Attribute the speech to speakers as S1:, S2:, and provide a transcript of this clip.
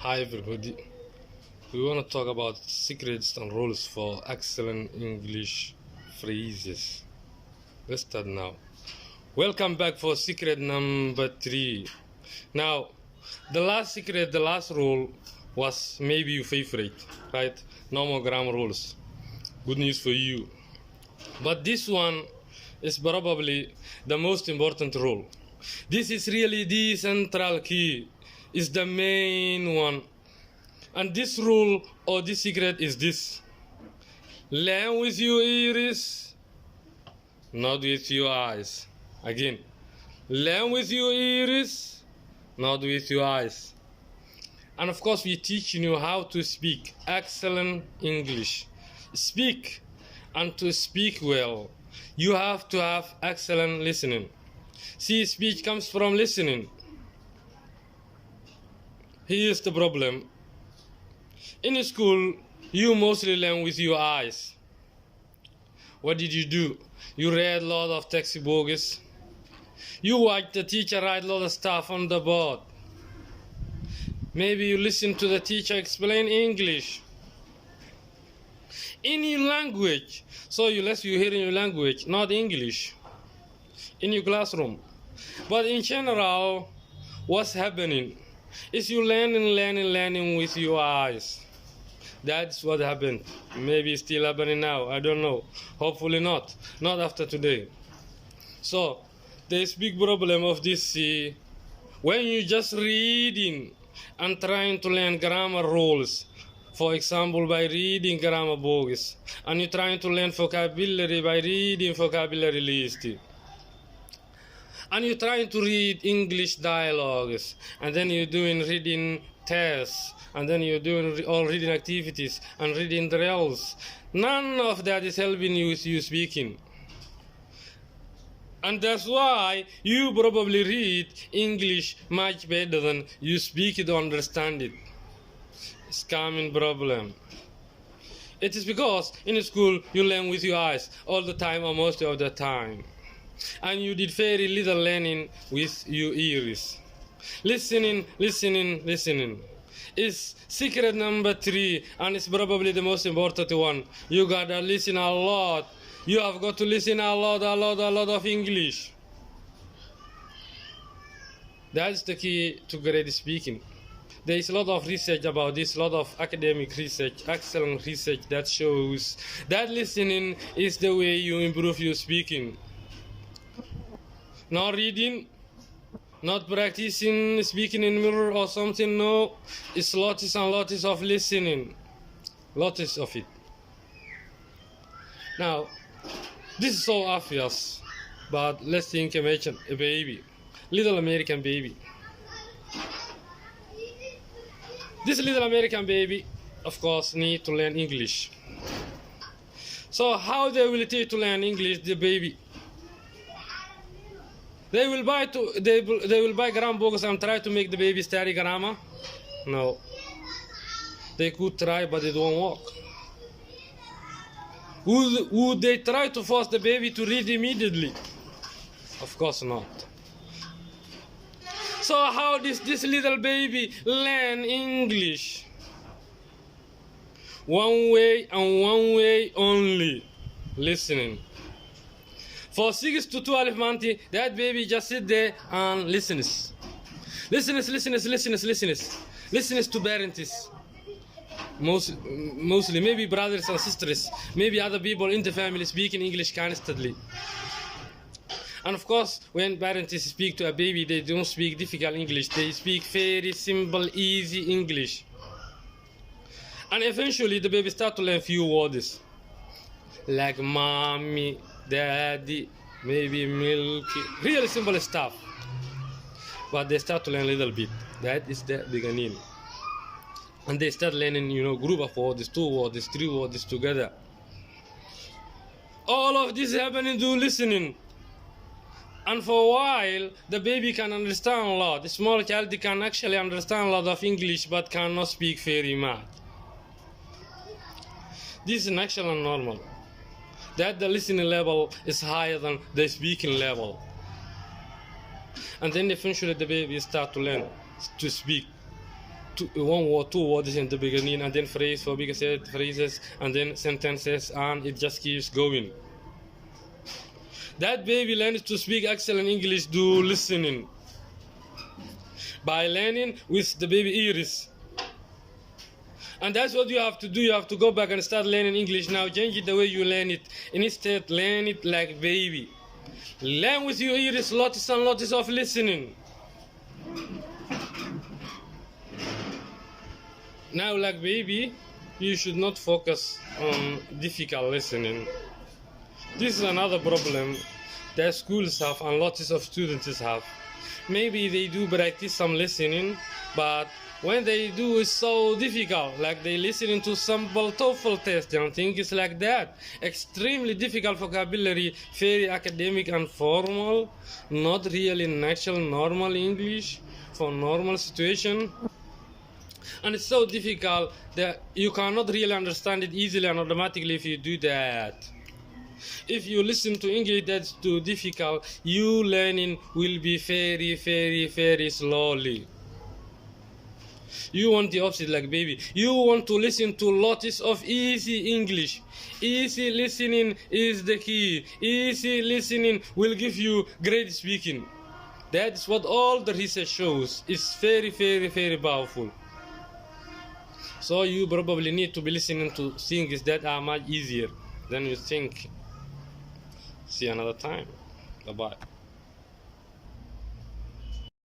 S1: Hi everybody. We want to talk about secrets and rules for excellent English phrases. Let's start now. Welcome back for secret number 3. Now, the last secret, the last rule was maybe your favorite, right? No more grammar rules. Good news for you. But this one is probably the most important rule. This is really the central key. Is the main one. And this rule or this secret is this: learn with your ears, not with your eyes. Again, learn with your ears, not with your eyes. And of course, we're teaching you how to speak excellent English. Speak, and to speak well, you have to have excellent listening. See, speech comes from listening. Here's the problem. In school, you mostly learn with your eyes. What did you do? You read a lot of textbooks. You watched the teacher write a lot of stuff on the board. Maybe you listen to the teacher explain English in your language. So you hear in your language, not English, in your classroom. But in general, what's happening is you learning with your eyes. That's what happened. Maybe it's still happening now. I don't know. Hopefully not. Not after today. So, there's big problem of this. When you just reading and trying to learn grammar rules, for example, by reading grammar books, and you're trying to learn vocabulary by reading vocabulary list, and you're trying to read English dialogues, and then you're doing reading tests, and then you're doing all reading activities and reading drills. None of that is helping you with you speaking. And that's why you probably read English much better than you speak it or understand it. It's a common problem. It is because in school you learn with your eyes all the time or most of the time. And you did very little learning with your ears. Listening is secret number 3, and it's probably the most important one. You gotta listen a lot. You have got to listen a lot of English. That's the key to great speaking. There is a lot of research about this, a lot of academic research, excellent research that shows that listening is the way you improve your speaking. Not reading, not practicing speaking in mirror or something, no. It's lots and lots of listening. Lots of it. Now, this is so obvious, but let's think, imagine a baby, little American baby. This little American baby, of course, need to learn English. So how they will teach to learn English the baby? They will buy grammar books and try to make the baby study grammar? No. They could try, but it won't work. Would they try to force the baby to read immediately? Of course not. So how does this little baby learn English? One way and one way only: listening. For 6 to 12 months, that baby just sit there and listens. Listens to parents. Mostly, maybe brothers and sisters, maybe other people in the family speaking English constantly. And of course, when parents speak to a baby, they don't speak difficult English. They speak very simple, easy English. And eventually, the baby starts to learn few words, like mommy, daddy, maybe milky, really simple stuff. But they start to learn a little bit. That is the beginning. And they start learning, group of words, 2 words, 3 words together. All of this happening through listening. And for a while, the baby can understand a lot. The small child can actually understand a lot of English, but cannot speak very much. This is natural and normal. That the listening level is higher than the speaking level. And then eventually the baby start to learn to speak. one or two words in the beginning, and then phrase for bigger set phrases, and then sentences, and it just keeps going. That baby learns to speak excellent English through listening. By learning with the baby ears. And that's what you have to do. You have to go back and start learning English now. Change it the way you learn it. Instead, learn it like baby. Learn with your ears, lots and lots of listening. Now, like baby, you should not focus on difficult listening. This is another problem that schools have and lots of students have. Maybe they do practice some listening, but when they do, it's so difficult. Like they listening to simple TOEFL test and things like that. Extremely difficult vocabulary, very academic and formal, not really natural, normal English for normal situation. And it's so difficult that you cannot really understand it easily and automatically if you do that. If you listen to English that's too difficult, you learning will be very, very, very slowly. You want the opposite like baby. You want to listen to lots of easy English. Easy listening is the key. Easy listening will give you great speaking. That's what all the research shows. It's very, very, very powerful. So you probably need to be listening to things that are much easier than you think. See you another time. Bye-bye.